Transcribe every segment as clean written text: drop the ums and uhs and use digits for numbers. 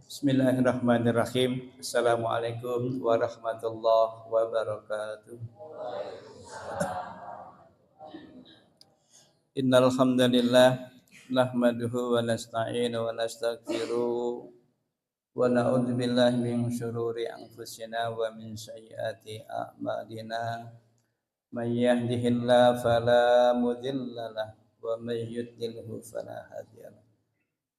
Bismillahirrahmanirrahim. Assalamualaikum warahmatullahi wabarakatuh. Innal hamdalillah nahmaduhu wa nasta'inu wa nastaghfiruh wa na'udzu billahi min syururi anfusina wa min sayyiati a'malina. May yahdihillahu fala mudhillalah wa may yudlilhu fala hadiyalah.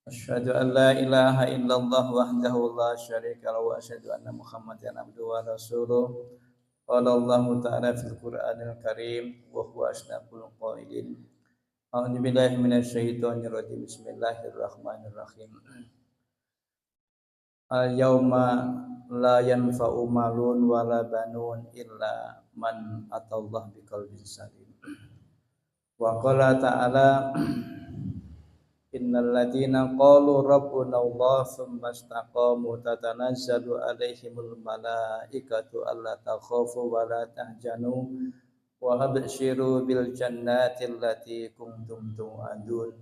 Asyhadu an la ilaha illallah wahdahu la syarika lahu wa asyhadu anna Muhammadan abduhu wa rasuluh. Qala Allah ta'ala fil Qur'anil Karim wa huwa asdaqul qailin. A'udzu billahi minasyaitonir rajim. Bismillahirrahmanirrahim. Al yauma la yanfa'u malun wala banun illa man atallaha biqalbin salim. Wa qala ta'ala Innal ladzina qalu rabbuna Allah tsumma istaqamu tatanazzalu alaihimul malaikatu alla takhafu wa la tahzanu wa abshiru bil jannati allati kuntum tu'adun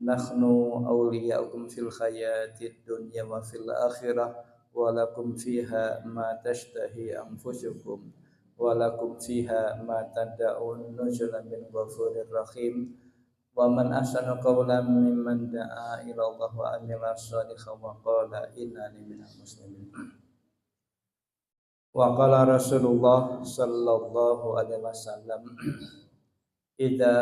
nahnu awliyaukum fil hayatid dunya wa fil akhirah wa lakum fiha ma tashtahi anfusukum wa lakum fiha ma tad'un nuzulan min ghafurir rahim. Wa man ahsanu qawlan mimman da'a ila Allah wa amila shalihan wa qala innani minal muslimin. Wa qala Rasulullah sallallahu alaihi wasallam idza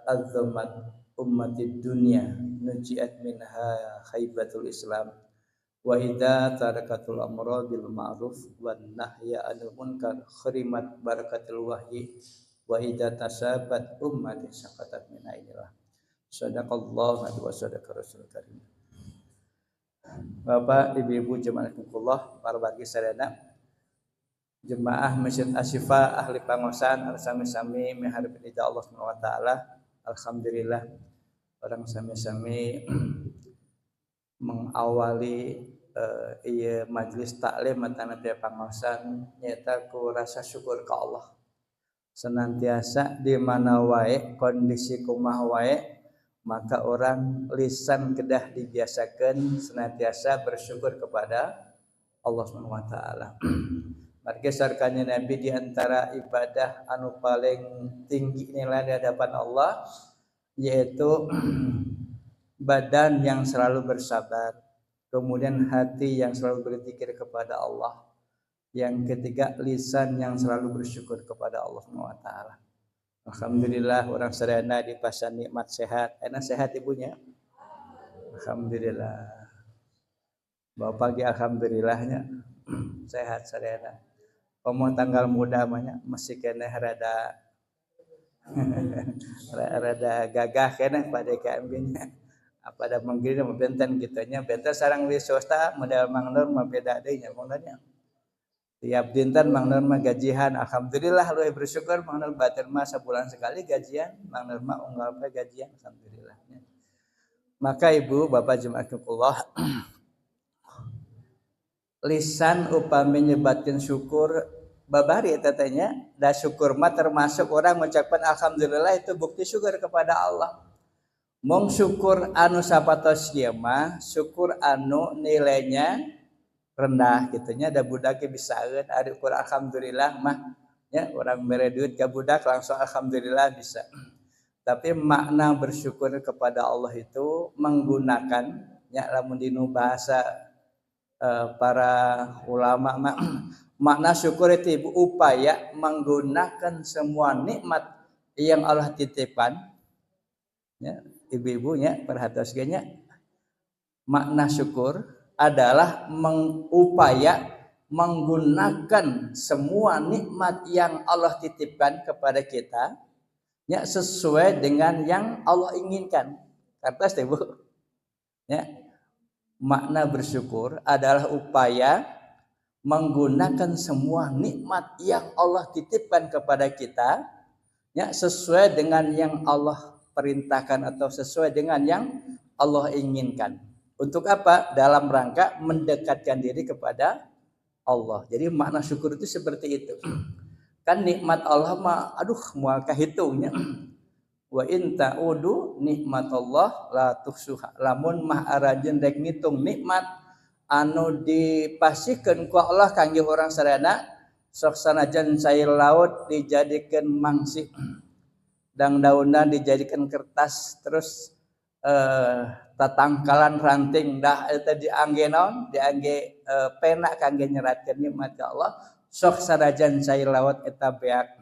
azzamat ummatid dunya nujiat minha haibatul Islam wa idza tarakatul amra bil ma'ruf wan nahya 'anil munkar kharimat barakatul wahyi wa idza tasabat ummati saqatat min ainillah. Sadaqallahu wa sadaqa rasul karim. Bapak, Ibu-ibu jemaah rahimakumullah, para bagi sadana jemaah Masjid Asy-Syifa ahli pangosan sami-sami miharep ridha Allah Subhanahu wa taala. Alhamdulillah orang sami-sami mengawali ieu majelis taklim antara pihak pangosan nyata ku rasa syukur ka Allah. Senantiasa di mana wae kondisi kumaha wae maka orang lisan kedah dibiasakan senantiasa bersyukur kepada Allah Subhanahu wa taala. Marga sarkanya Nabi di antara ibadah anu paling tinggi nilai di hadapan Allah yaitu badan yang selalu bersabar, kemudian hati yang selalu berzikir kepada Allah. Yang ketiga, lisan yang selalu bersyukur kepada Allah Subhanahu wa taala. Alhamdulillah orang sadayana dipasang nikmat sehat. Enak sehat ibunya? Alhamdulillah. Bapak ge alhamdulillahnya sehat sadayana. Komo tanggal muda mah masih keneh rada rada gagah keneh pada KMB-nya. Pada manggilna benten gitunya. Benten sareng di swasta modal Mang Nur mah beda deui nya mangna. Tiap dinten Mang Nur mah gajian, alhamdulillah luwih bersyukur Mang Nur batur mah sabulan sekali gajian, Mang Nur mah unggal pe gajian alhamdulillah. Maka Ibu, Bapak jemaah Allah, lisan upami nyebatkeun syukur babari eta teh nya, da syukur mah termasuk orang mengucapkan alhamdulillah itu bukti syukur kepada Allah. Mong syukur anu sapatos kieu mah syukur anu nilainya rendah gitunya ada budak bisaeun ari ukur alhamdulillah mah nya urang mere duit ka budak langsung alhamdulillah bisa. Tapi makna bersyukur kepada Allah itu menggunakan nya lamun dinu bahasa para ulama makna syukur itu upaya menggunakan semua nikmat yang Allah titipkan ya ibu-ibunya perhatian makna syukur adalah mengupaya menggunakan semua nikmat yang Allah titipkan kepada kita ya sesuai dengan yang Allah inginkan. Kartas deh Bu. Ya. Makna bersyukur adalah upaya menggunakan semua nikmat yang Allah titipkan kepada kita ya sesuai dengan yang Allah perintahkan atau sesuai dengan yang Allah inginkan. Untuk apa? Dalam rangka mendekatkan diri kepada Allah. Jadi makna syukur itu seperti itu. Kan nikmat Allah mah aduh moal kahitungnya. wa in ta'udu nikmatallah la tuhsuha. Lamun mah arajeun rek ngitung nikmat anu dipasihkeun ku Allah kangge urang sadayana sok sanajan cair laut dijadikeun mangsi dang daunna dijadikan kertas terus tatangkalan ranting dah eta diangge naon diangge pena kangge nyeratkeun nikmat ka Allah sok sanajan cair laut eta beak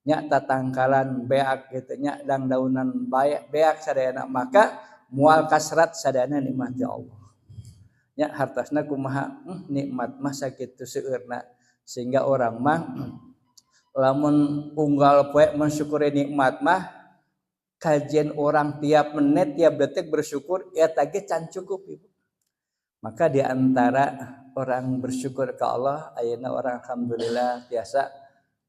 nya tatangkalan beak kitu nya dang daunan beak sadayana maka moal kasrat sadayana nikmat Allah nya hartosna kumaha nikmat mah sakitu seueurna sehingga orang mah lamun unggal poe mensyukuri nikmat mah kajian orang tiap menit tiap detik bersyukur eta ge can cukup ibu. Maka di antara orang bersyukur ke Allah ayeuna orang alhamdulillah biasa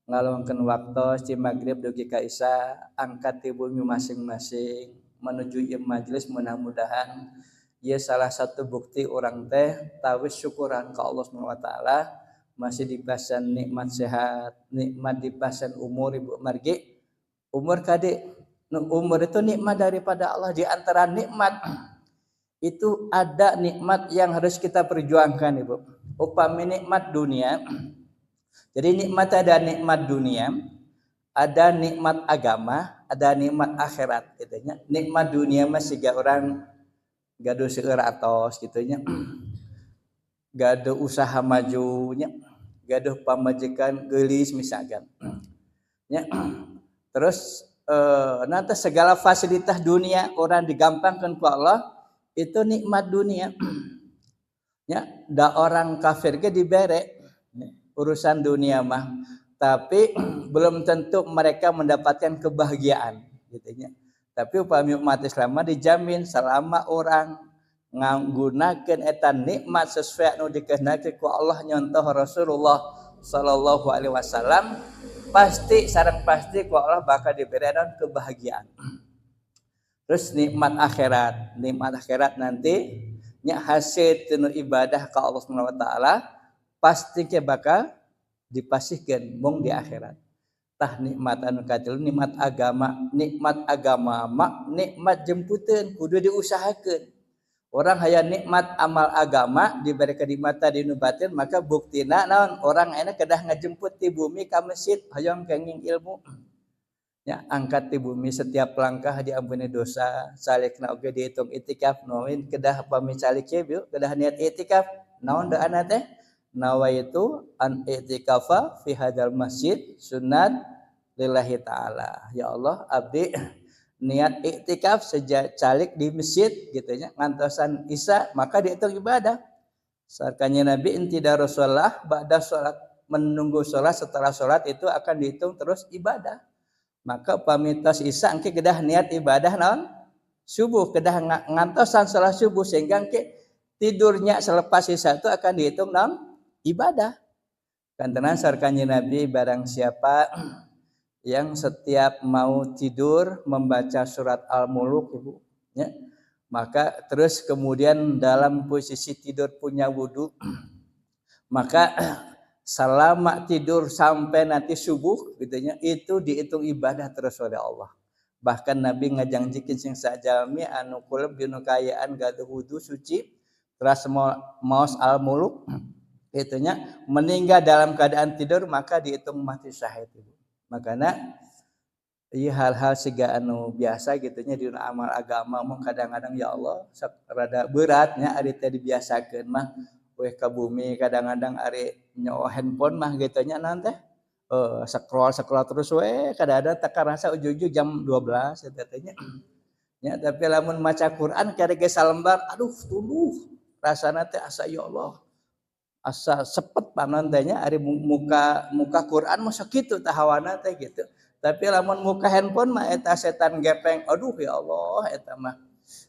ngalungkeun waktu ci magrib dugi ka isya angkat ti bumi masing-masing menuju ieu majelis mudah-mudahan ieu salah satu bukti orang teh tawis syukuran ka Allah Subhanahu wa taala masih dipasan nikmat sehat, nikmat dipasan umur ibu margi. Umur kade, umur itu nikmat daripada Allah. Di antara nikmat itu ada nikmat yang harus kita perjuangkan ibu. Upami nikmat dunia. Jadi nikmat ada nikmat dunia, ada nikmat agama, ada nikmat akhirat. Gitunya. Nikmat dunia masih gak orang gaduh seueur atos gitunya. Gaduh usaha majunya. Gaduh pamajikan geulis misalkan ya terus nanti segala fasilitas dunia orang digampangkan ku Allah itu nikmat dunia ya da orang kafir ge dibere urusan dunia mah tapi belum tentu mereka mendapatkan kebahagiaan gitu nya tapi upami umat Islam dijamin selama orang nggunakeun eta nikmat sesuai anu dikehendaki ku Allah nyontoh Rasulullah sallallahu alaihi wasallam pasti sareng pasti ku Allah bakal diberikan kebahagiaan. Terus nikmat akhirat nanti nya hasil tinu ibadah ka Allah Subhanahu wa taala pasti ke bakal dipasihkeun mung di akhirat. Tah nikmat anu katilu nikmat agama mak nikmat jemputeun kudu diusahakeun. Orang hayang nikmat amal agama diberi kenikmatan di batin maka buktina naon orang enak kedah ngajemput di bumi ka masjid hayang kenging ilmu ya angkat di bumi setiap langkah diampuni dosa salikna oge dihitung itikaf naon kedah pami salik ye kedah niat itikaf naon daana teh nawaitu an itikafa fi hadzal masjid sunnat lillahi taala ya Allah abdi niat iktikaf sejak calik di masjid gitu nya ngantosan isya maka dihitung ibadah sarkanya Nabi inti Rasulullah ba'da salat menunggu salat setelah salat itu akan dihitung terus ibadah maka pamitos isya engke kedah niat ibadah naon subuh kedah ngantosan salat subuh sehingga engke tidurnya selepas isya itu akan dihitung naon ibadah kantenan sarkanya Nabi barang siapa yang setiap mau tidur membaca surat Al-Muluk ibu ya maka terus kemudian dalam posisi tidur punya wudu maka selama tidur sampai nanti subuh gitunya itu dihitung ibadah terus oleh Allah bahkan Nabi ngajangjikeun sing sajalmi anu kulub dinu kaayaan gaduh wudu suci terus maos Al-Muluk itunya meninggal dalam keadaan tidur maka dihitung mati syahid ibu makanya ieu hal-hal siga anu biasa gitunya di amal agama mah kadang-kadang ya Allah rada beratnya ari teh dibiasakeun mah weh ka bumi kadang-kadang ari nyawa handphone mah gitunya naon teh scroll terus we kadang-kadang teu karasa ujug-ujug jam 12 eta teh nya nya tapi lamun maca Quran karek salembar aduh tuluh rasana teh asa ya Allah asa sepet panon teh nya ari muka Quran mah sakitu tah hawana teh gitu tapi lamun muka handphone mah eta setan gepeng aduh ya Allah eta mah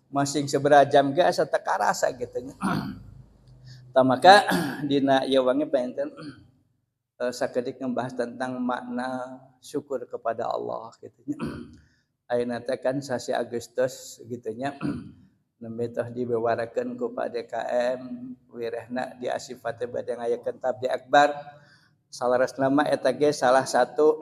masing sabaraha jam ge asa teu karasa gitu nya tah maka dina ieu wangi paenten sakedik ngebahas tentang makna syukur kepada Allah gitu nya ayeuna teh kan sasi Agustus gitu nya nembe teh dibewarakeun ku Pak DKM wirehna di asifate bade ngayakeun tabligh akbar salaresna mah eta ge salah satu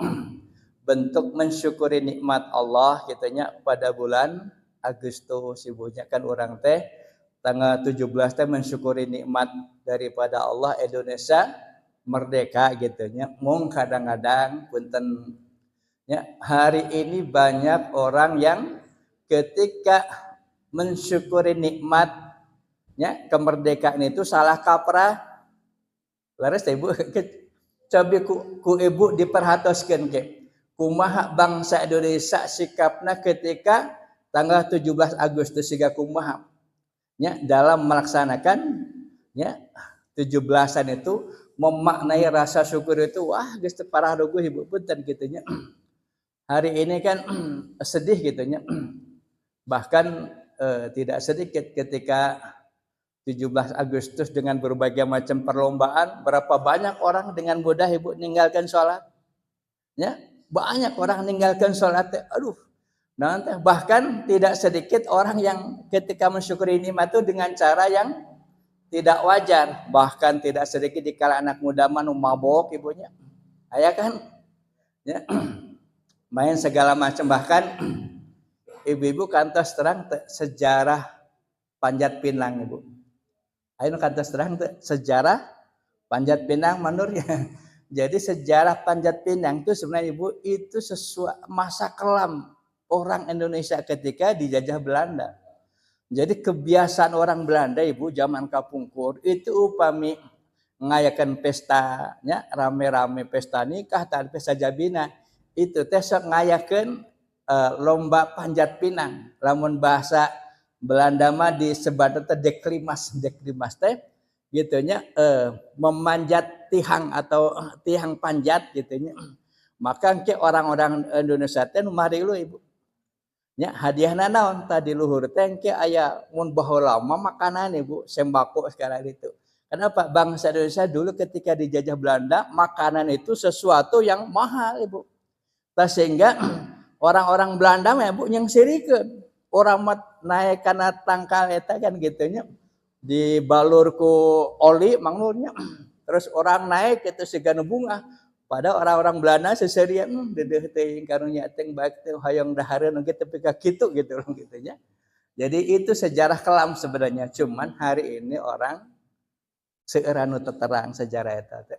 bentuk mensyukuri nikmat Allah kitanya pada bulan Agustus ibunya kan orang teh tanggal 17 teh mensyukuri nikmat daripada Allah Indonesia merdeka gitunya. Mung kadang-kadang punten ya, hari ini banyak orang yang ketika mensyukuri nikmatnya kemerdekaan itu salah kaprah. Laras ibu coba ku ibu diperhatoskeun ke kumaha bangsa Indonesia sikapna ketika tanggal 17 Agustus siga kumaha nya dalam melaksanakan ya 17-an itu memaknai rasa syukur itu wah geus teu parah dogo ibu punten kitu nya. Hari ini kan sedih gitu nya. Bahkan tidak sedikit ketika 17 Agustus dengan berbagai macam perlombaan, berapa banyak orang dengan mudah ibu meninggalkan sholat. Ya, banyak orang meninggalkan sholat. Aduh, nanti bahkan tidak sedikit orang yang ketika mensyukuri nikmat itu dengan cara yang tidak wajar. Bahkan tidak sedikit di kala anak muda manu mabok ibunya. Aya kan? Ya. Main segala macam, bahkan ibu-ibu kantos terang sejarah Panjat Pinang ibu. Ayo kantos terang sejarah Panjat Pinang menurutnya. Jadi sejarah Panjat Pinang itu sebenarnya ibu itu sesuatu masa kelam orang Indonesia ketika dijajah Belanda. Jadi kebiasaan orang Belanda ibu zaman kapungkur itu upami ngayakan pestanya rame-rame pesta nikah dan pesta jabina. Itu teh sok ngayakeun lomba panjat pinang. Lamun bahasa Belanda mah disebut teh deklimas teh gitu nya memanjat tihang atau tihang panjat gitu nya. Maka ke orang-orang Indonesia teh nu marilu ibu. Nya hadiahna naon tadi luhur teh ke aya mun baheula mah makanan ibu sembako sekarang itu. Kenapa bangsa Indonesia dulu ketika dijajah Belanda makanan itu sesuatu yang mahal ibu. Sehingga orang-orang Belanda mah Bu yang sirikeun orang mat naik kana tangkal eta kan gitunya dibalur ku oli mangnurnya terus orang naik itu segana bunga pada orang-orang Belanda seserian dedeuh teuing karunya teh baik teh hoyong dahareun engke teh ka kitu gitu nya. Jadi itu sejarah kelam sebenarnya, cuman hari ini orang seueur anu terang sejarah eta teh.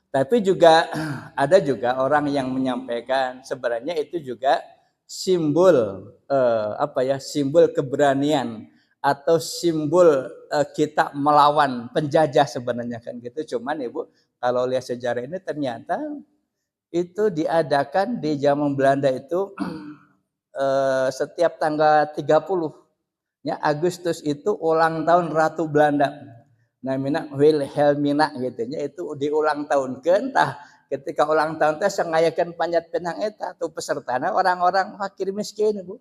Tapi juga ada juga orang yang menyampaikan sebenarnya itu juga simbol simbol keberanian atau simbol kita melawan penjajah sebenarnya kan gitu. Cuman ibu kalau lihat sejarah ini ternyata itu diadakan di zaman Belanda itu setiap tanggal 30 ya Agustus itu ulang tahun Ratu Belanda. Namina Wilhelmina gitu nya itu diulang tahunkeun tah ketika ulang tahun teh ngayakeun panjat pinang eta tuh pesertana orang-orang fakir miskin ibu.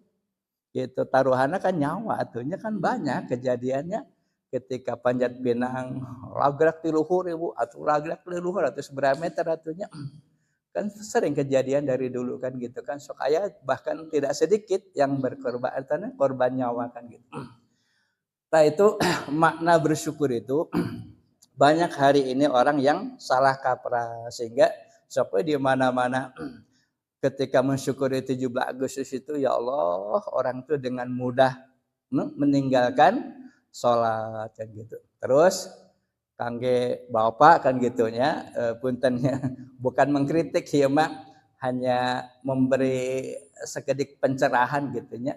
Gitu taruhanna kan nyawa atunya kan banyak kejadiannya ketika panjat pinang lagrak di luhur ibu atuh lagrak di luhur atuh seberapa meter atunya. Kan sering kejadian dari dulu kan gitu kan sok aya bahkan tidak sedikit yang berkorban korban nyawa kan gitu. Nah itu makna bersyukur itu banyak hari ini orang yang salah kaprah sehingga sampai di mana-mana ketika mensyukuri 17 Agustus itu ya Allah orang itu dengan mudah meninggalkan sholat kan gitu. Terus kangge bapak kan gitunya puntennya bukan mengkritik ya mak hanya memberi sekedik pencerahan gitunya.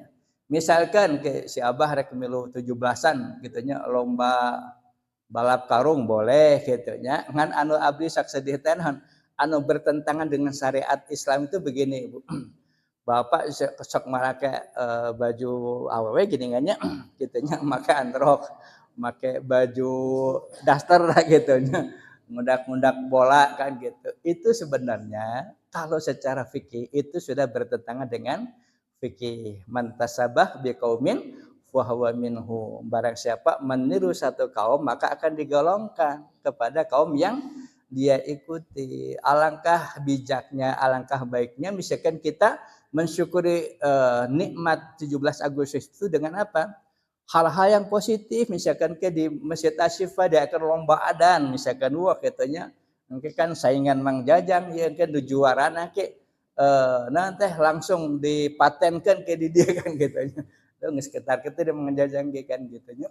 Misalkan ke si Abah rek milu 17-an gitunya lomba balap karung boleh gitunya ngan anu abdi sak sedih teh anu bertentangan dengan syariat Islam itu begini Ibu. Bapak sok make baju awewe gini nya gitunya make androk make baju daster lah gitunya mundak-mundak bola kan gitu. Itu sebenarnya kalau secara fikih itu sudah bertentangan dengan fikih man tasabah biqaumin fa huwa minhu. Barang siapa meniru satu kaum maka akan digolongkan kepada kaum yang dia ikuti. Alangkah bijaknya, alangkah baiknya misalkan kita mensyukuri nikmat 17 Agustus itu dengan apa? Hal-hal yang positif misalkan ke di Masjid Asyifa dia akan lomba adan misalkan wah katanya mungkin kan saingan Mang Jajang ya kan juarana ke nanti langsung dipatenkan ke dia kan gitu. Geus sekitar kita dia menjajangkeun gitu nya.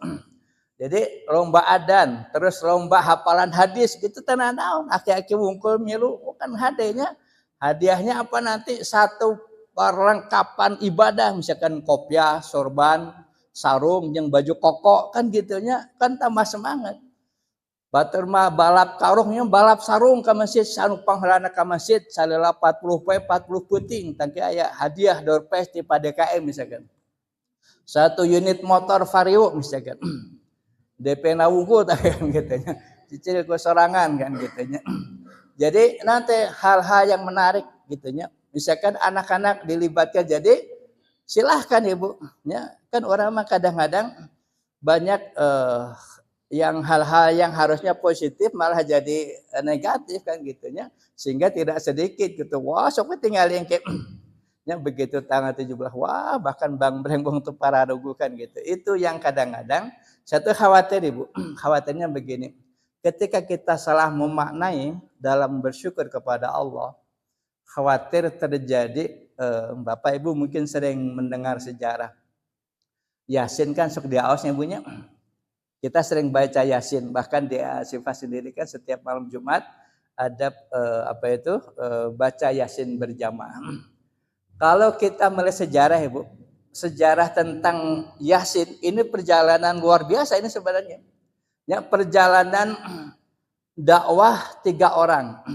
Jadi lomba adan, terus lomba hafalan hadis gitu teh naon aki-aki wungkul milu kan hadenya. Hadiahnya apa nanti satu perlengkapan ibadah misalkan kopiah, sorban, sarung jeung baju koko kan gitunya kan tambah semangat. Batur mah balap karungnya balap sarung ka masjid anu pangheulana ka masjid salela 40 poe 40 puting tangke aya hadiah door prize di PDKM misalkan. Satu unit motor Vario misalkan. DP na wungkul kan gitunya. Cicil ku sorangan kan gitunya. Jadi nanti hal-hal yang menarik gitunya. Misalkan anak-anak dilibatkan jadi silahkan Ibu ya. Kan orang mah kadang-kadang banyak yang hal-hal yang harusnya positif malah jadi negatif kan gitunya. Sehingga tidak sedikit gitu. Wah, sok tinggal yang kayak ya begitu tanggal 17 wah bahkan Bang Brembong tuh pararugu kan gitu. Itu yang kadang-kadang satu khawatir Ibu. Khawatirnya begini. Ketika kita salah memaknai dalam bersyukur kepada Allah, khawatir terjadi Bapak Ibu mungkin sering mendengar sejarah. Yasin kan sok diaosnya Ibunya. Kita sering baca Yasin, bahkan di Asyifa sendiri kan setiap malam Jumat ada baca Yasin berjamaah. Kalau kita melihat sejarah Ibu, sejarah tentang Yasin ini perjalanan luar biasa ini sebenarnya. Ya, perjalanan dakwah 3 orang.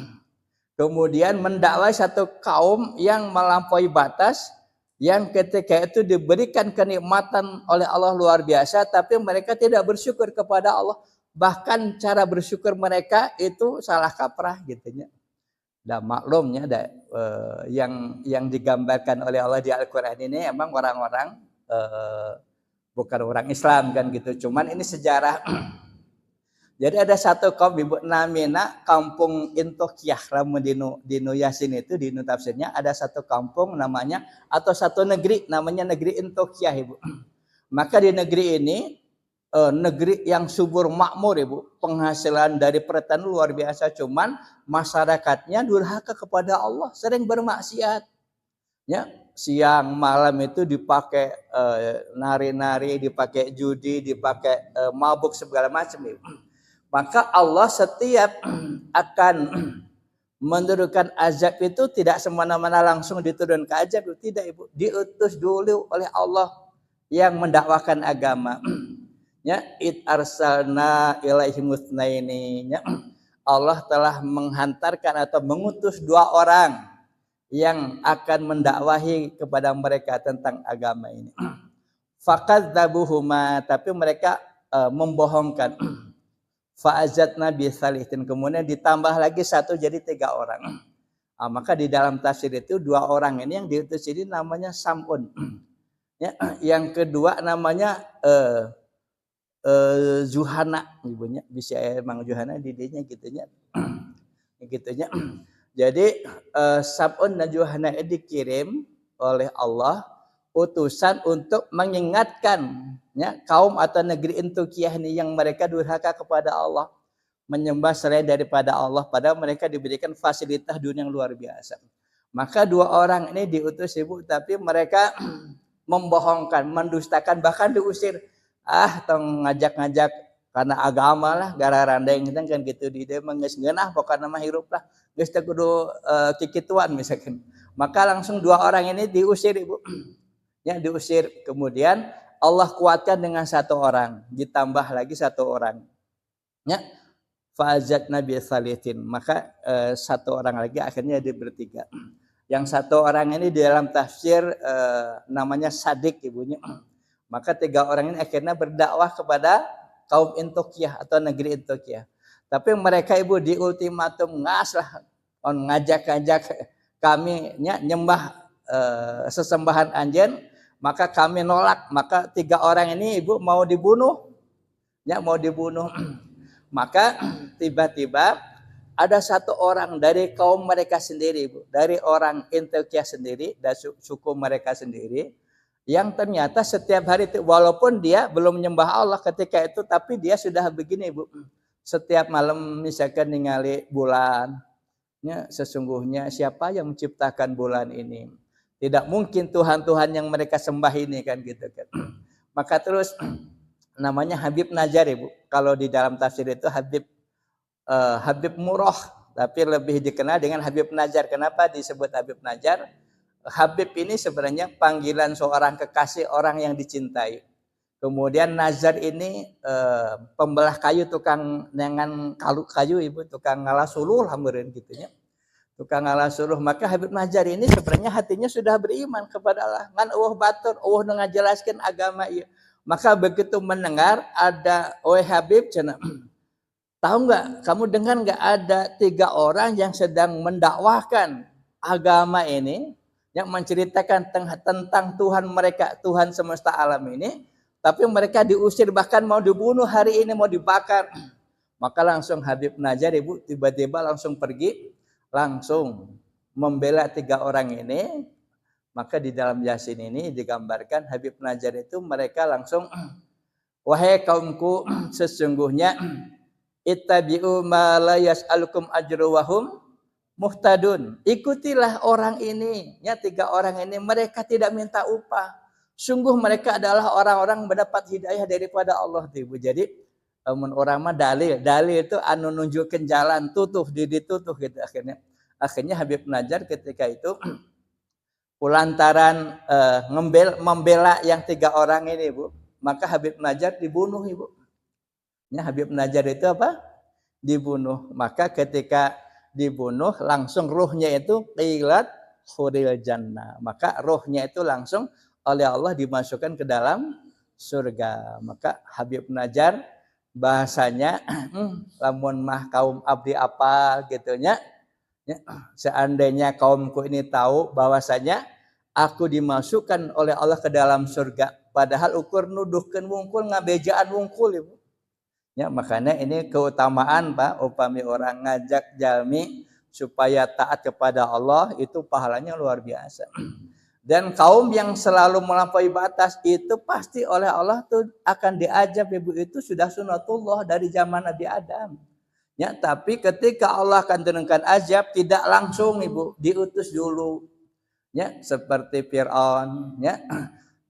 Kemudian mendakwai satu kaum yang melampaui batas yang ketika itu diberikan kenikmatan oleh Allah luar biasa tapi mereka tidak bersyukur kepada Allah. Bahkan cara bersyukur mereka itu salah kaprah gitunya. Dan maklumnya yang digambarkan oleh Allah di Al-Quran ini emang orang-orang bukan orang Islam kan gitu. Cuman ini sejarah. Jadi ada satu kaum Ibu namina kampung Intokiah lamun dinu Yasin itu dinu tafsirnya ada satu kampung namanya atau satu negeri namanya negeri Intokiah Ibu. Maka di negeri ini negeri yang subur makmur Ibu, penghasilan dari pertanian luar biasa, cuman masyarakatnya durhaka kepada Allah, sering bermaksiat. Ya, siang malam itu dipakai nari-nari, dipakai judi, dipakai mabuk segala macam Ibu. Maka Allah setiap akan menurunkan azab itu tidak semena-mena langsung diturunkan azab, tidak Ibu, diutus dulu oleh Allah yang mendakwakan agama. Ya, id arsalna ilaihim tsnaini. Ya, Allah telah menghantarkan atau mengutus 2 orang yang akan mendakwahi kepada mereka tentang agama ini. Fakadzabuhuma, tapi mereka membohongkan. Fa'azatna bisalihin, kemudian ditambah lagi 1 jadi 3 orang. Maka di dalam tafsir itu 2 orang ini yang diutus ini namanya Sam'un. Ya, yang kedua namanya Zuhana Ibunya, bisa emang Zuhana didinya gitunya. Gitunya. Jadi Sam'un dan Zuhana dikirim oleh Allah utusan untuk mengingatkan ya, kaum atau negeri Intokiah ini yang mereka durhaka kepada Allah, menyembah selain daripada Allah, padahal mereka diberikan fasilitas dunia yang luar biasa. Maka 2 orang ini diutus Ibu, tapi mereka membohongkan, mendustakan, bahkan diusir. Tong ngajak-ngajak karena agama lah, gara randeng kan gitu di dia geus ngeunah pokokna mah hirup lah, geus teh kudu kikituan misalkan. Maka langsung 2 orang ini diusir Ibu. Ya, diusir, kemudian Allah kuatkan dengan 1 orang, ditambah lagi 1 orang. Ya, fa'azatna bisalihin, maka 1 orang lagi akhirnya dia bertiga. Yang 1 orang ini di dalam tafsir namanya Sadik Ibunya. Maka 3 orang ini akhirnya berdakwah kepada kaum Intokiah atau negeri Intokiah. Tapi mereka Ibu di ultimatum ngas lah, ngajak-ngajak kami nyembah sesembahan anjeun. Maka kami nolak, maka 3 orang ini Ibu mau dibunuh. Ya, mau dibunuh. Maka tiba-tiba ada 1 orang dari kaum mereka sendiri Ibu, dari orang Intokiah sendiri, dari suku mereka sendiri, yang ternyata setiap hari itu walaupun dia belum menyembah Allah ketika itu, tapi dia sudah begini Ibu. Setiap malam misalkan ningali bulan, Ya, sesungguhnya siapa yang menciptakan bulan ini? Tidak mungkin Tuhan-Tuhan yang mereka sembah ini kan gitu kan. Maka terus namanya Habib Najjar Ibu. Kalau di dalam tafsir itu Habib Murrah, tapi lebih dikenal dengan Habib Najjar. Kenapa disebut Habib Najjar? Habib ini sebenarnya panggilan seorang kekasih, orang yang dicintai. Kemudian Nazar ini pembelah kayu, tukang dengan kayu Ibu, tukang ngalah suluh hameureun gitu nya. Tukang ngalah suluh. Maka Habib Nazar ini sebenarnya hatinya sudah beriman kepada Allah. Ngan eueuh batur, eueuh nu ngajelaskeun agama ieu. Maka begitu mendengar ada Habib cenah. Tahu enggak, kamu dengar enggak ada 3 orang yang sedang mendakwahkan agama ini, yang menceritakan tentang Tuhan mereka, Tuhan semesta alam ini. Tapi mereka diusir, bahkan mau dibunuh hari ini, mau dibakar. Maka langsung Habib Najjar Ibu tiba-tiba langsung pergi, langsung membela 3 orang ini. Maka di dalam Yasin ini digambarkan Habib Najjar itu mereka langsung, wahai kaumku, sesungguhnya ittabi'u ma la yas'alukum ajru wa hum muhtadun. Ikutilah orang ini, ya 3 orang ini, mereka tidak minta upah. Sungguh mereka adalah orang-orang mendapat hidayah daripada Allah Ibu. Jadi orang mah dalil itu anu nunjukeun jalan, ditutuh gitu akhirnya Habib Najjar ketika itu lantaran membela yang 3 orang ini Ibu, maka Habib Najjar dibunuh Ibu. Ya, Habib Najjar itu apa? Dibunuh. Maka ketika dibunuh langsung ruhnya itu qilat khuril jannah. Maka ruhnya itu langsung oleh Allah dimasukkan ke dalam surga. Maka Habib Najjar bahasanya lamun mah kaum abdi apa gitunya, ya, seandainya kaumku ini tahu bahwasanya aku dimasukkan oleh Allah ke dalam surga, padahal ukur nuduhkeun wungkul ngabejaan wungkul Ibu. Ya, makanya ini keutamaan Pak, upami orang ngajak jalmi supaya taat kepada Allah itu pahalanya luar biasa. Dan kaum yang selalu melampaui batas itu pasti oleh Allah tuh akan diajab Ibu, itu sudah sunatullah dari zaman Nabi Adam. Ya, tapi ketika Allah akan turunkan azab tidak langsung Ibu, diutus dulu. Ya, seperti Fir'aun, ya.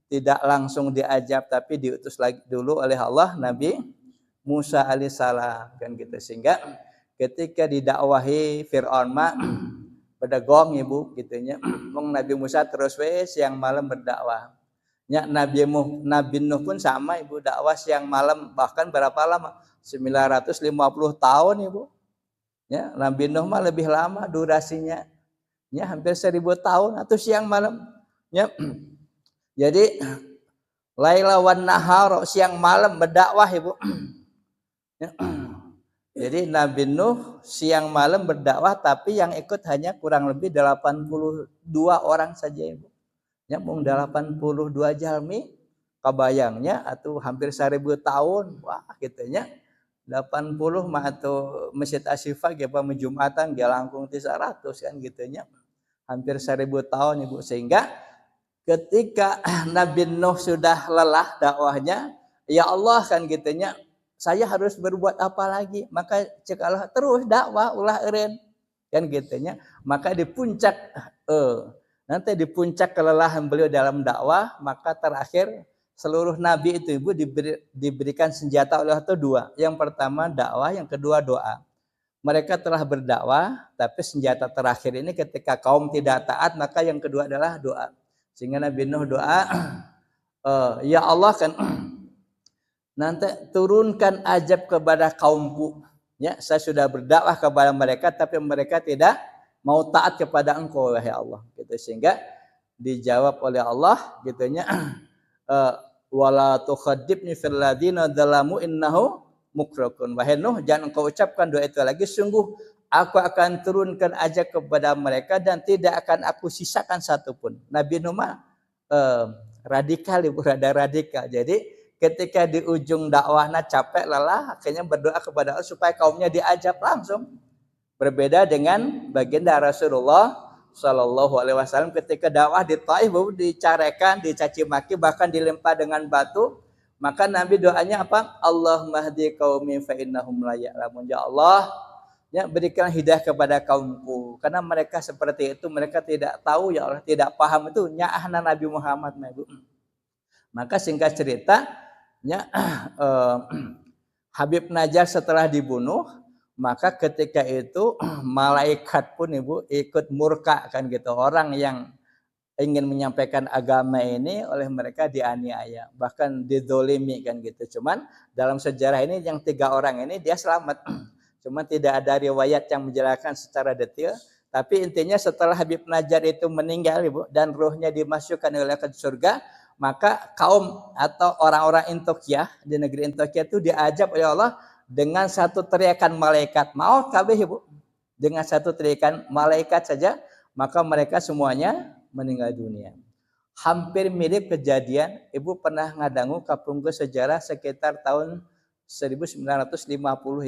Tidak langsung diajab tapi diutus lagi dulu oleh Allah Nabi Musa alaihissalam kan gitu. Sehingga ketika didakwahi Fir'aun mah pedagong Ibu gitunya, Nabi Musa terus siang malam berdakwah. Ya, Nabi Nuh pun sama Ibu, dakwah siang malam, bahkan berapa lama? 950 tahun Ibu. Ya, Nabi Nuh mah lebih lama durasinya. Ya, hampir 1000 tahun atau siang malam. Ya. Jadi laila wan nahar, siang malam berdakwah Ibu. Ya. Jadi Nabi Nuh siang malam berdakwah, tapi yang ikut hanya kurang lebih 82 orang saja Ibu. Ya, mung 82 jalmi kabayangnya atau hampir 1000 tahun. Wah, gitunya. 80 mah atau Masjid Asyifa ge Jumatan ge langkung 100 kan gitunya. Hampir 1000 tahun Ibu, sehingga ketika Nabi Nuh sudah lelah dakwahnya, ya Allah kan gitunya, saya harus berbuat apa lagi? Maka cek Allah terus dakwah ulah eureun kan gitunya. Maka di puncak nanti di puncak kelelahan beliau dalam dakwah, maka terakhir seluruh nabi itu Ibu diberikan senjata oleh Allah itu 2. Yang pertama dakwah, yang kedua doa. Mereka telah berdakwah, tapi senjata terakhir ini ketika kaum tidak taat, maka yang kedua adalah doa. Sehingga Nabi Nuh doa, ya Allah kan nanti turunkan azab kepada kaumku. Ya, saya sudah berdakwah kepada mereka, tapi mereka tidak mau taat kepada Engkau wahai Allah. Gitu, sehingga dijawab oleh Allah gitunya, wala tukhadibni fil ladzina dzalamu innahu mukrakun. Wahai Nuh, jangan engkau ucapkan doa itu lagi, sungguh aku akan turunkan azab kepada mereka dan tidak akan aku sisakan satupun. Nabi Nuh mah radikal Ibu, rada radikal. Jadi ketika di ujung dakwahnya capek lelah, akhirnya berdoa kepada Allah supaya kaumnya diajab langsung. Berbeda dengan baginda Rasulullah Shallallahu Alaihi Wasallam ketika dakwah di Taif, dicarekan, dicaci maki, bahkan dilempar dengan batu. Maka Nabi doanya apa? Allahumma hdi qaumi fa innahum la ya'lamun. Ya Allah, Ya, berikan hidayah kepada kaumku, karena mereka seperti itu, mereka tidak tahu ya Allah, tidak paham itu nya'ahna Nabi Muhammad. Maka singkat cerita, ya, Habib Najjar setelah dibunuh, maka ketika itu malaikat pun Ibu ikut murka kan gitu. Orang yang ingin menyampaikan agama ini oleh mereka dianiaya, bahkan didolimi kan gitu. Cuman dalam sejarah ini yang 3 orang ini dia selamat. Cuman tidak ada riwayat yang menjelaskan secara detail. Tapi intinya setelah Habib Najjar itu meninggal Ibu dan ruhnya dimasukkan oleh ke surga, maka kaum atau orang-orang Intokiyah di negeri Intokiyah itu diajab oleh Allah dengan satu teriakan malaikat. Maut kabeh Ibu. Dengan satu teriakan malaikat saja, maka mereka semuanya meninggal dunia. Hampir mirip kejadian, Ibu pernah ngadangu kapungku sejarah sekitar tahun 1950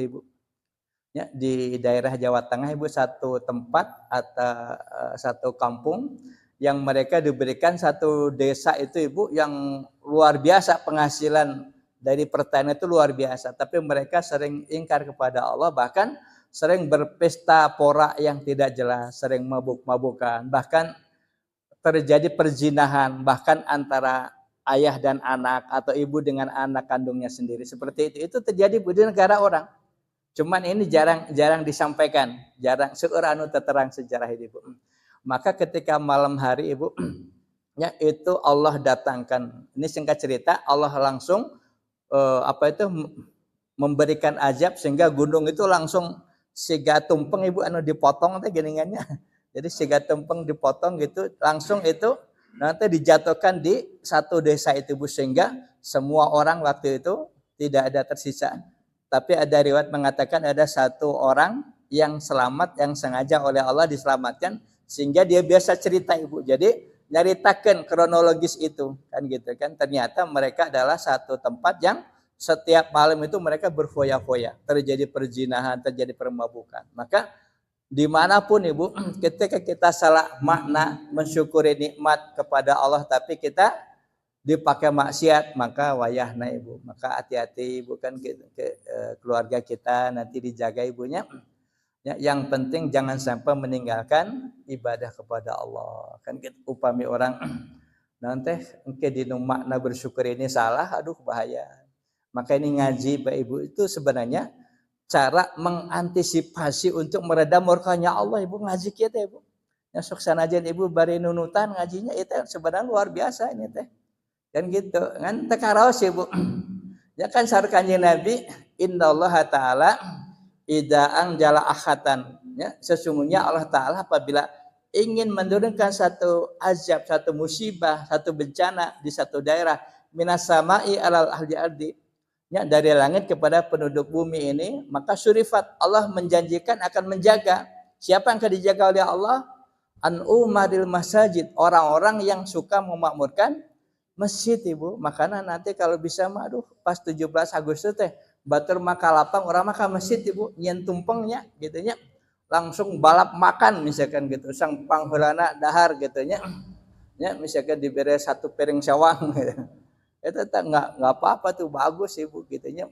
Ibu. Ya, di daerah Jawa Tengah Ibu, satu tempat atau satu kampung yang mereka diberikan satu desa itu Ibu yang luar biasa penghasilan dari pertanian itu luar biasa, tapi mereka sering ingkar kepada Allah, bahkan sering berpesta pora yang tidak jelas, sering mabuk-mabukan, bahkan terjadi perzinahan bahkan antara ayah dan anak atau ibu dengan anak kandungnya sendiri, seperti itu. Itu terjadi di negara orang. Cuman ini jarang disampaikan, jarang seueur anu terang sejarah ini Ibu. Maka ketika malam hari Ibu, ya itu Allah datangkan. Ini singkat cerita, Allah langsung memberikan azab sehingga gunung itu langsung siga tumpeng Ibu anu dipotong teh geningannya. Jadi siga tumpeng dipotong gitu, langsung itu nanti dijatuhkan di satu desa itu Bu, sehingga semua orang waktu itu tidak ada tersisa. Tapi ada riwayat mengatakan ada satu orang yang selamat, yang sengaja oleh Allah diselamatkan, sehingga dia biasa cerita Ibu. Jadi nyaritakan kronologis itu kan gitu kan. Ternyata mereka adalah satu tempat yang setiap malam itu mereka berfoya-foya, terjadi perzinahan, terjadi permabukan. Maka dimanapun Ibu, ketika kita salah makna mensyukuri nikmat kepada Allah tapi kita dipakai maksiat, maka wayahna Ibu. Maka hati-hati Ibu kan keluarga kita nanti dijaga ibunya. Ya, yang penting jangan sampai meninggalkan ibadah kepada Allah. Kan kita upami orang nanti engke di makna bersyukur ini salah, aduh bahaya. Maka ini ngaji Pak Ibu itu sebenarnya cara mengantisipasi untuk meredam murkanya Allah Ibu, ngaji kita Ibu. Ya sok sanajan Ibu bari nunutan ngajinya itu sebenarnya luar biasa ini teh. Kan gitu, kan tekaraos Ibu. Ya kan sar Kanjeng Nabi, innallaha ta'ala idza anjala akhatan. Ya, sesungguhnya Allah Ta'ala apabila ingin menurunkan satu azab, satu musibah, satu bencana di satu daerah, minas sama'i alal ahli ardi, ya, dari langit kepada penduduk bumi ini, maka surifat, Allah menjanjikan akan menjaga. Siapa yang akan dijaga oleh Allah? An umaril masajid, orang-orang yang suka memakmurkan masjid Ibu. Makanya nanti kalau bisa mah aduh pas 17 Agustus teh batur makalapang orang makan masjid Ibu, nyen tumpengnya gitu nya. Langsung balap makan misalkan gitu, sang pangheulana dahar gitu nya. Ya misalkan diberi satu piring sawang gitu. Itu enggak apa-apa tuh, bagus Ibu gitu nya.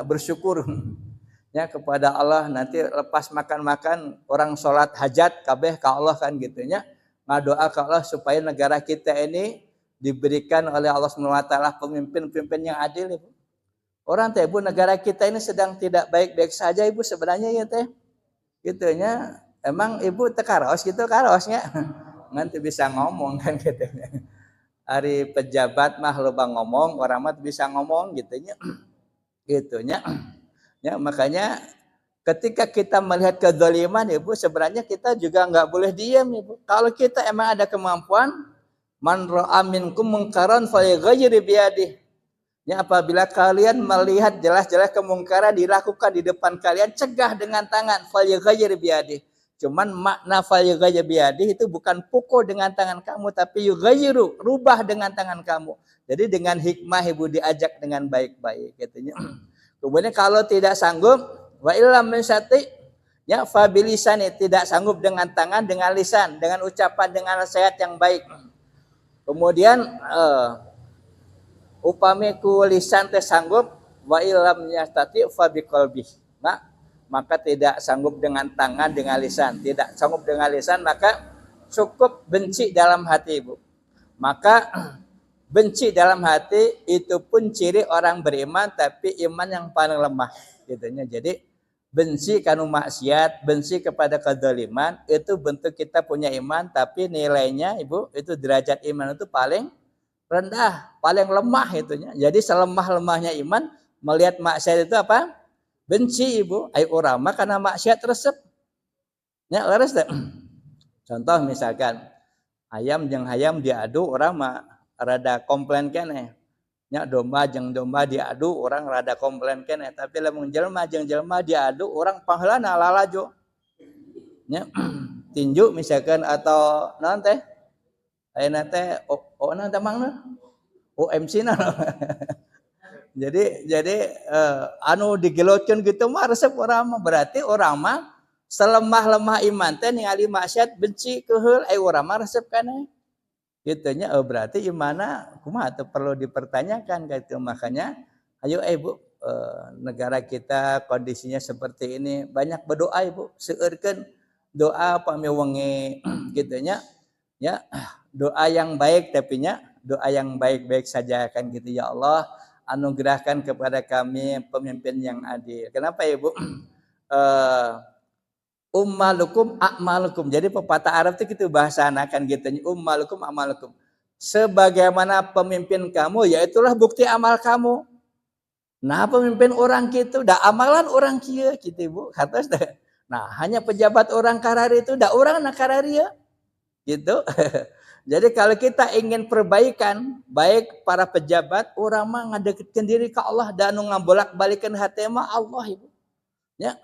Bersyukur ya kepada Allah, nanti lepas makan-makan orang sholat hajat kabeh ka Allah kan gitu nya. Ngadoa ke Allah supaya negara kita ini diberikan oleh Allah SWT pemimpin-pemimpin yang adil Ibu. Orang teh Ibu, negara kita ini sedang tidak baik-baik saja Ibu sebenarnya ya teh. Gitunya emang Ibu tekaros gitu karosnya. Nanti bisa ngomong kan gitunya. Hari pejabat mah loba ngomong, orang mah bisa ngomong gitunya. Gitunya. Ya makanya ketika kita melihat kedzaliman Ibu, sebenarnya kita juga enggak boleh diam Ibu. Kalau kita emang ada kemampuan, man ra'a minkum munkaran falyughayyir bi yadihi. Ya, apabila kalian melihat jelas-jelas kemungkaran dilakukan di depan kalian, cegah dengan tangan, falyughayyir bi yadihi. Cuman makna falyughayyir bi yadihi itu bukan pukul dengan tangan kamu, tapi yughayyiru, rubah dengan tangan kamu. Jadi dengan hikmah Ibu diajak dengan baik-baik katanya. Kemudian kalau tidak sanggup, wa illam yastati, ya fa bilisani, tidak sanggup dengan tangan, dengan lisan, dengan ucapan, dengan nasihat yang baik. Kemudian upami ku lisan teh sanggup, wa illam yastati fa biqalbi. maka tidak sanggup dengan tangan, dengan lisan. Tidak sanggup dengan lisan, maka cukup benci dalam hati, Ibu. Maka benci dalam hati itu pun ciri orang beriman, tapi iman yang paling lemah. Gitunya. Jadi benci kanu maksiat, benci kepada kezaliman, itu bentuk kita punya iman, tapi nilainya, Ibu, itu derajat iman itu paling rendah, paling lemah itunya. Jadi selemah-lemahnya iman, melihat maksiat itu apa? Benci, Ibu. Ai urang mah kana maksiat resep. Nya leres teh. Contoh misalkan ayam jeung hayam diadu, orang mah rada komplain keneh. Nya domba jeung domba diadu, orang rada komplain keneh. Tapi lamun jelema jeung jelema diadu, orang paheulana lalajo. Nya tinju misalkan atau naon teh? Ayeuna teh naon teh mangna? OMC na. Jadi anu digelotkeun gitu mah resep urang mah, berarti urang mah selemah-lemah iman teh ningali maksiat benci keheul, urang mah resep kana. Gitunya berarti imanna kumaha teu perlu dipertanyakan gitu. Makanya ayo Ibu, negara kita kondisinya seperti ini, banyak berdoa Ibu, seueurkeun doa pamiwengi gitunya. Ya, doa yang baik tapi nya doa yang baik-baik saja kan gitu. Ya Allah, anugerahkan kepada kami pemimpin yang adil. Kenapa Ibu? Ummalukum a'malukum. Jadi pepatah Arab itu gitu bahasanakan gitu. Ummalukum a'malukum. Sebagaimana pemimpin kamu, yaitulah bukti amal kamu. Nah, pemimpin orang gitu, dah amalan orang kieu gitu Ibu. Hartos dah. Nah, hanya pejabat orang karari itu dah orang nak karari ya. Gitu. Jadi kalau kita ingin perbaikan, baik para pejabat, orang mah ngadeketkeun diri ke Allah dan ngabolak-balikeun hate mah Allah Ibu. Ya.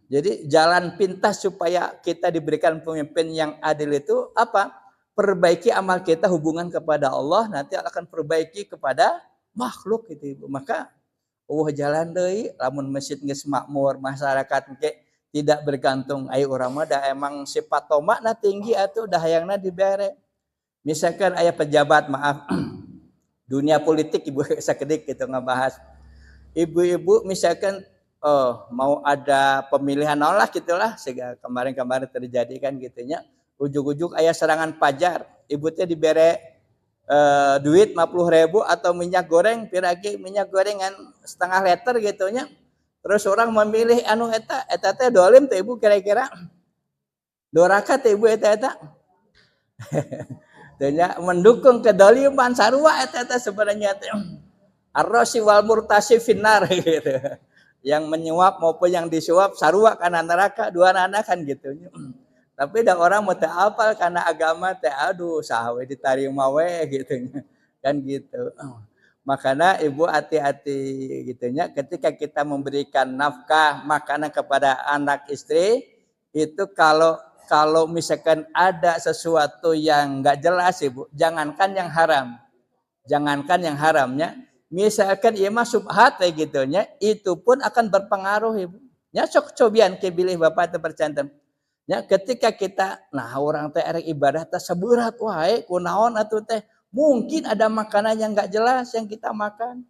Jadi jalan pintas supaya kita diberikan pemimpin yang adil itu apa? Perbaiki amal kita, hubungan kepada Allah, nanti akan perbaiki kepada makhluk gitu Ibu. Maka jalan deui lamun masjid geus makmur, masyarakat ke tidak bergantung ai urang mah da emang sifat tomakna tinggi atuh dah hayangna dibere. Misalkan aya pejabat, maaf, dunia politik Ibu sakedik gitu ngebahas. Ibu-ibu misalkan mau ada pemilihan olah gitulah, sehingga kemarin-kemarin terjadi kan gitunya. Ujuk-ujuk aya serangan pajar, ibu teh dibere duit 50.000 atau minyak goreng, piragi minyak gorengan setengah liter gitunya. Terus orang memilih anu eta teh dolim teh Ibu kira-kira. Doraka teh Ibu eta. Tanya mendukung kedoliman sarua eta sebenarnya teh. Ar-rasi wal murtasi finnar gitu. Yang menyuap maupun yang disuap sarua kana neraka, dua anak kan gitu. Tapi dah orang mau teh apal karena agama teh aduh saha we ditarima we gitu. Kan gitu. Makanya Ibu hati-hati gitunya ketika kita memberikan nafkah makanan kepada anak istri itu kalau misalkan ada sesuatu yang enggak jelas Ibu, jangankan yang haram. Jangankan yang haramnya, misalkan ieu mah subhat gitunya, itu pun akan berpengaruh Ibu. Nya sok cobian ke bilih Bapak teh percanten. Ya ketika kita orang teh arek ibadah teh sabeurat wae kunaon atuh teh, mungkin ada makanan yang enggak jelas yang kita makan.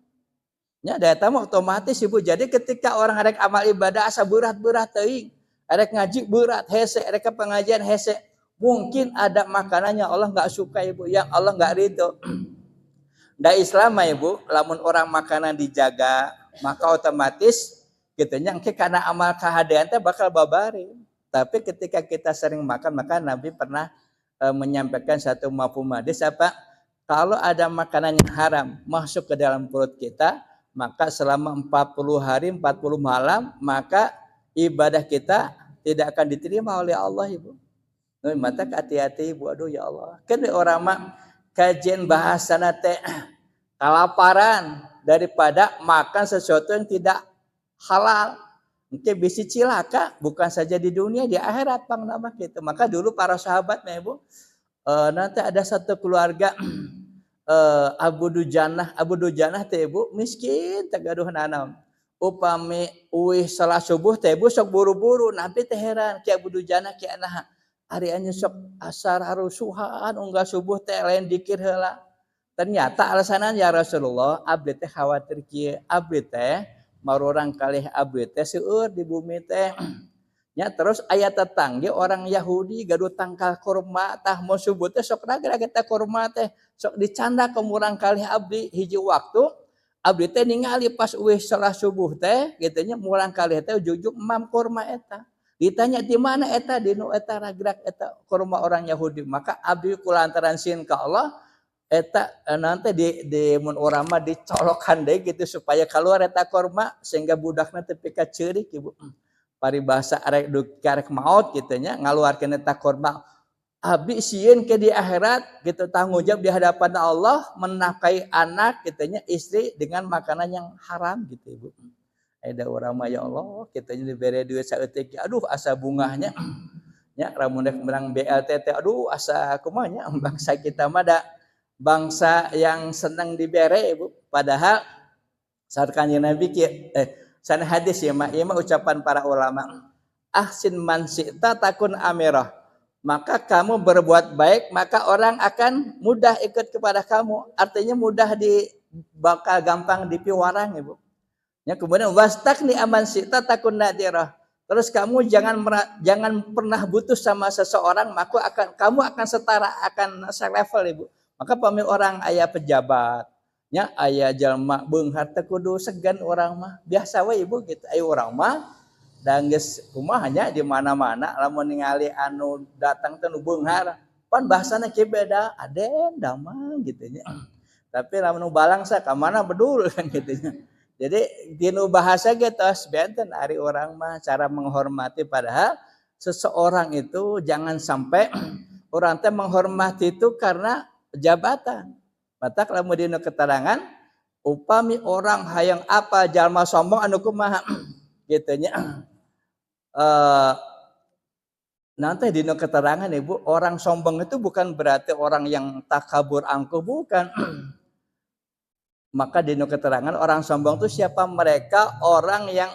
Ya da eta mah otomatis Ibu. Jadi ketika orang arek amal ibadah asa berat-berat teuing, arek ngaji berat hese, arek pengajian hese, mungkin ada makanan yang Allah enggak suka Ibu, yang Allah enggak ridho. Da Islam mah Ibu, lamun orang makanan dijaga, maka otomatis gitunya engke kana amal kahadean teh bakal babari. Tapi ketika kita sering makan, maka Nabi pernah menyampaikan satu mafhum hadis apa? Kalau ada makanan yang haram masuk ke dalam perut kita, maka selama 40 hari 40 malam maka ibadah kita tidak akan diterima oleh Allah Ibu. Maka hati-hati Ibu, aduh ya Allah. Kan orang mah kajian bahasana teh kalaparan daripada makan sesuatu yang tidak halal. Mungkin bisa cilaka bukan saja di dunia, di akhirat pang nama gitu. Maka dulu para sahabat Ibu, nanti ada satu keluarga Abu Dujanah teh Ibu miskin tagaduh nanam. Upami uih salah subuh teh Ibu sok buru-buru, nabi teh heran ki Abu Dujanah ki anaha. Ari anya sok asar harusuhan unggal subuh teh lain dikir heula. Ternyata alasanan ya Rasulullah abdi teh khawatir kieu, abdi teh marurang kalih abdi teh seueur di bumi teh. Nya terus aya tetangga orang Yahudi gaduh tangkal kurma tah mau subuh teh sok raga eta kurma teh sok dicanda ke murang kalih abdi hiji waktu abdi teh ningali pas eueuh salat subuh teh kitu nya murang kalih teh ujug-ujug mam kurma eta. Ditanya di mana eta dinu eta ragrak eta kurma orang Yahudi maka abdi kulantaran sin ka Allah eta nanti di mun urang mah dicolokan deui gitu supaya keluar eta kurma sehingga budakna teh pika ceurik ibu. Paribasa arek karek maot gitu nya ngaluarkeun eta kurma abdi sieun ke di akhirat gitu tanggung jawab di hadapan Allah menafkahi anak gitu nya istri dengan makanan yang haram gitu ibu. Ada urang mah ya Allah kita nya dibere duit saeutik aduh asa bungahnya nya ramun rek menang BLT aduh asa kumaha nya bangsa kita mah da bangsa yang senang dibere ibu padahal saat kanjeng Nabi sana hadis ya mak, ya mak ucapan para ulama. Ahsin man syi'ta takun amirah. Maka kamu berbuat baik, maka orang akan mudah ikut kepada kamu. Artinya mudah bakal gampang dipiwarang ibu. Ya kemudian wastaqni aman syi'ta takun nadirah. Terus kamu jangan pernah butuh sama seseorang, maka kamu akan setara, akan selevel ibu. Maka pamil orang aya pejabat, nya aya jalma beunghar teh kudu segan urang mah biasa we ibu gitu aya urang mah da geus kumaha nya di mana-mana lamun ningali anu datang teh nu beunghar pan bahasana kieu beda aden damang gitu nya tapi lamun nu balangsa ka mana bedul kan gitu nya jadi dinu bahasa ge tos benten ari urang mah cara menghormati padahal seseorang itu jangan sampai orang teh menghormati itu karena jabatan. Mata kalau dina keterangan upami orang hayang apa jalma sombong anu kumaha gitu nya nanti dina keterangan ibu orang sombong itu bukan berarti orang yang takabur angkuh bukan maka dina keterangan orang sombong itu siapa mereka orang yang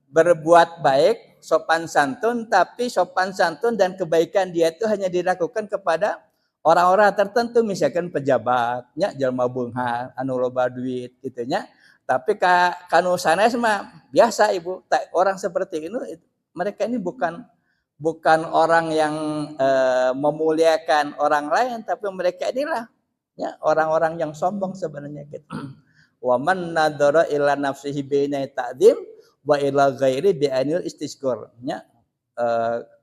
berbuat baik sopan santun tapi sopan santun dan kebaikan dia itu hanya dilakukan kepada orang-orang tertentu misalkan pejabatnya jalma beunghar anu loba duit gitu nya tapi kanu sanes mah biasa ibu orang seperti ini mereka ini bukan orang yang memuliakan orang lain tapi mereka inilah ya orang-orang yang sombong sebenarnya gitu wa man nadara ila nafsihi baina ta'dzim wa ila ghairi bi anil istisghar nya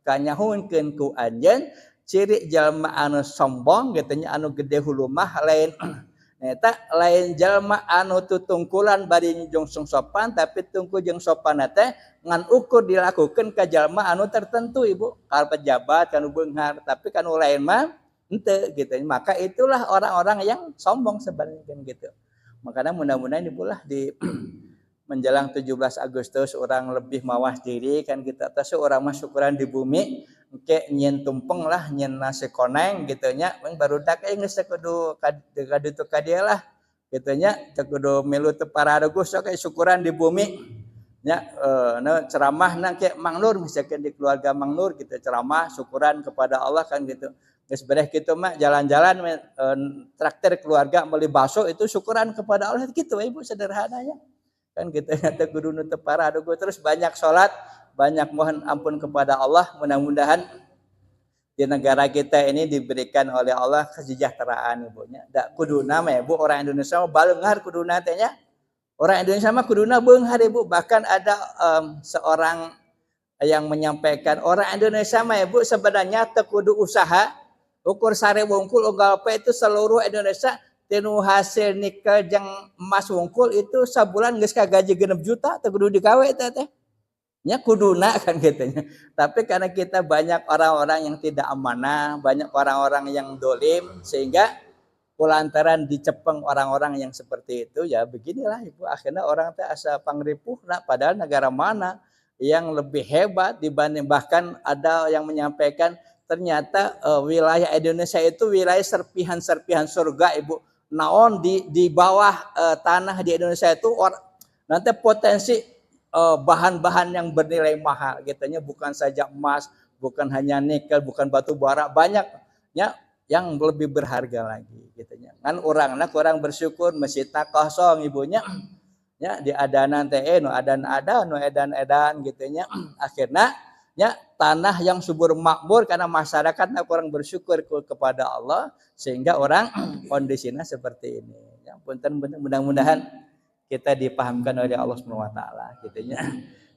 kanyahunkeun ku anjeun ciri jalma anu sombong getenya anu gede hulu mah lain eta lain jalma anu tutungkulan bari jeung sopan tapi tungku jeung sopan teh ngan ukur dilakukeun ka jalma anu tertentu ibu ka pejabat kanu beunghar tapi kanu lain mah henteu gitu maka itulah orang-orang yang sombong sebenarnya kan gitu makanya mudah-mudahan ibulah di menjelang 17 Agustus orang lebih mawas diri kan kita atas orang mah syukuran di bumi engke nyen tumpeng lah nyen nasi koneng gitu nya barudak geus kudu kaditu ka dieu lah gitu nya kudu milu teu pararegus sok syukuran di bumi nya ceramah na ke Mang Nur misalkan di keluarga Mang Nur kita ceramah syukuran kepada Allah kan gitu geus beres kitu mah jalan-jalan traktir keluarga beli bakso itu syukuran kepada Allah gitu ibu sederhananya kan kita teh kudu nu teu pararegus terus banyak salat banyak mohon ampun kepada Allah mudah-mudahan di negara kita ini diberikan oleh Allah kesejahteraan ibunya da kuduna mah ibu orang Indonesia mah baleunghar kuduna teh nya orang Indonesia mah kuduna beunghar ibu bahkan ada seorang yang menyampaikan orang Indonesia mah ibu sebenarnya teu kudu usaha ukur sare wungkul unggal pe itu seluruh Indonesia tinu hasil nikel jeung emas wungkul itu sabulan geus ka gaji 6 juta teu kudu digawe eta teh nya kuduna kan gitu. Tapi karena kita banyak orang-orang yang tidak amanah, banyak orang-orang yang dolim sehingga kulantaran dicepeng orang-orang yang seperti itu ya beginilah ibu akhirnya orang teh asa pangripuhna padahal negara mana yang lebih hebat dibanding bahkan ada yang menyampaikan ternyata wilayah Indonesia itu wilayah serpihan-serpihan surga ibu naon di bawah tanah di Indonesia itu nanti potensi bahan-bahan yang bernilai mahal gitunya bukan saja emas bukan hanya nikel bukan batu bara banyaknya yang lebih berharga lagi gitunya kan orang kurang bersyukur masjidna kosong ibunya nya di adanan teh nu adan-adan nu edan-edan gitu nya akhirna nya tanah yang subur makmur karena masyarakatnya kurang bersyukur kepada Allah sehingga orang kondisinya seperti ini. Ya punten mudah-mudahan kita dipahamkan oleh Allah Subhanahu wa taala gitu nya.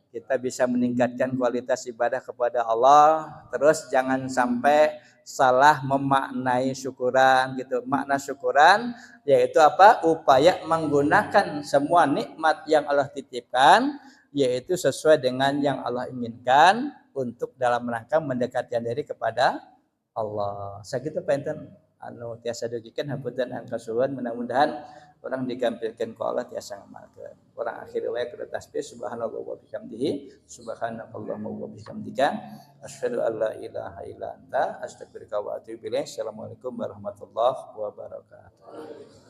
Kita bisa meningkatkan kualitas ibadah kepada Allah, terus jangan sampai salah memaknai syukuran gitu. Makna syukuran yaitu apa? Upaya menggunakan semua nikmat yang Allah titipkan yaitu sesuai dengan yang Allah inginkan untuk dalam rangka mendekatkan diri kepada Allah. Sakitu penten anu tiasa dugikeun hapunten angka suhun mudah-mudahan orang digampilkan ku Allah tiasa ngamalkeun. Urang akhir wae kudu tasbih subhanallah wa bihamdihi subhanakallahumma wa bihamdika asyhadu an la ilaha illa anta astaghfiruka wa atubu ilaik. Assalamualaikum warahmatullahi wabarakatuh.